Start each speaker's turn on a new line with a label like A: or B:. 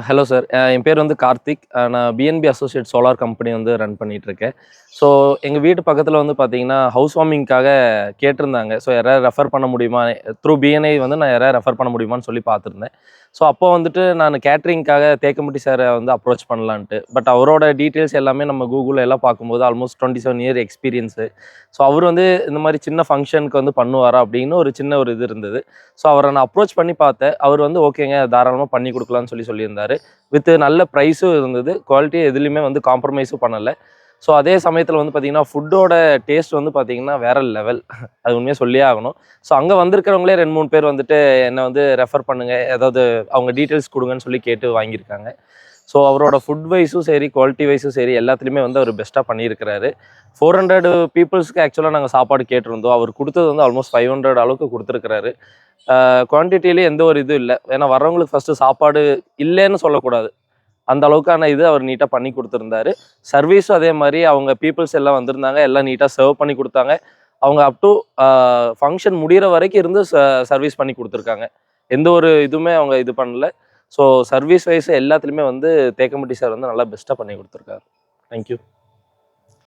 A: Hello sir. என் பேர் வந்து கார்த்திக். நான் பிஎன்பி அசோசியேட் சோலார் கம்பெனி வந்து ரன் பண்ணிகிட்ருக்கேன். ஸோ எங்கள் வீட்டு பக்கத்தில் வந்து பார்த்தீங்கன்னா, ஹவுஸ் வார்மிங்க்காக கேட்டிருந்தாங்க. ஸோ யாராவது ரெஃபர் பண்ண முடியுமா? த்ரூ பிஎன்ஐ வந்து நான் யாராவது ரெஃபர் பண்ண முடியுமான்னு சொல்லி பார்த்துருந்தேன். ஸோ அப்போ வந்துட்டு நான் கேட்டரிங்க்காக தேக்கம்பட்டி சாரை வந்து அப்ரோச் பண்ணலான்ட்டு. பட் அவரோட டீட்டெயில்ஸ் எல்லாமே நம்ம கூகுள்ல எல்லாம் பார்க்கும்போது ஆல்மோஸ்ட் 27 இயர் எக்ஸ்பீரியன்ஸு. ஸோ அவர் வந்து இந்த மாதிரி சின்ன ஃபங்ஷனுக்கு வந்து பண்ணுவாரா அப்படின்னு ஒரு சின்ன ஒரு இது இருந்தது. ஸோ அவரை நான் அப்ரோச் பண்ணி பார்த்தேன். அவர் வந்து ஓகேங்க தாராளமாக பண்ணி கொடுக்கலான்னு சொல்லியிருந்தாரு. வித் நல்ல ப்ரைஸும் இருந்தது. குவாலிட்டி எதுலேயுமே வந்து காம்ப்ரமைஸும் பண்ணலை. ஸோ அதே சமயத்தில் வந்து பார்த்தீங்கன்னா, ஃபுட்டோட டேஸ்ட் வந்து பார்த்தீங்கன்னா வேற லெவல். அது உண்மையாக சொல்லியே ஆகணும். ஸோ அங்கே வந்திருக்கிறவங்களே 2, 3 பேர் வந்துட்டு என்னை வந்து ரெஃபர் பண்ணுங்க, ஏதாவது அவங்க டீட்டெயில்ஸ் கொடுங்கன்னு சொல்லி கேட்டு வாங்கியிருக்காங்க. ஸோ அவரோட ஃபுட் வைஸும் சரி, குவாலிட்டி வைஸும் சரி எல்லாத்துலேயுமே வந்து அவர் பெஸ்ட்டாக பண்ணியிருக்கிறாரு. 400 பீப்புள்ஸ்க்கு ஆக்சுவலாக நாங்கள் சாப்பாடு கேட்டிருந்தோம். அவர் கொடுத்தது வந்து ஆல்மோஸ்ட் 500 அளவுக்கு கொடுத்துருக்கிறாரு. குவான்டிட்டியிலே எந்த ஒரு இதுவும் இல்லை. ஏன்னா வர்றவங்களுக்கு ஃபஸ்ட்டு சாப்பாடு இல்லைன்னு சொல்லக்கூடாது. அந்த அளவுக்கான இது அவர் நீட்டாக பண்ணி கொடுத்துருந்தாரு. சர்வீஸும் அதே மாதிரி அவங்க பீப்புள்ஸ் எல்லாம் வந்திருந்தாங்க. எல்லாம் நீட்டாக சர்வ் பண்ணி கொடுத்தாங்க. அவங்க அப் டு ஃபங்க்ஷன் முடிகிற வரைக்கும் இருந்து சர்வீஸ் பண்ணி கொடுத்துருக்காங்க. எந்த ஒரு இதுவுமே அவங்க இது பண்ணல. ஸோ சர்வீஸ் வைஸ் எல்லாத்துலேயுமே வந்து தேக்கம்பட்டி சார் வந்து நல்லா பெஸ்ட்டாக பண்ணி கொடுத்துருக்காரு. தேங்க்யூ.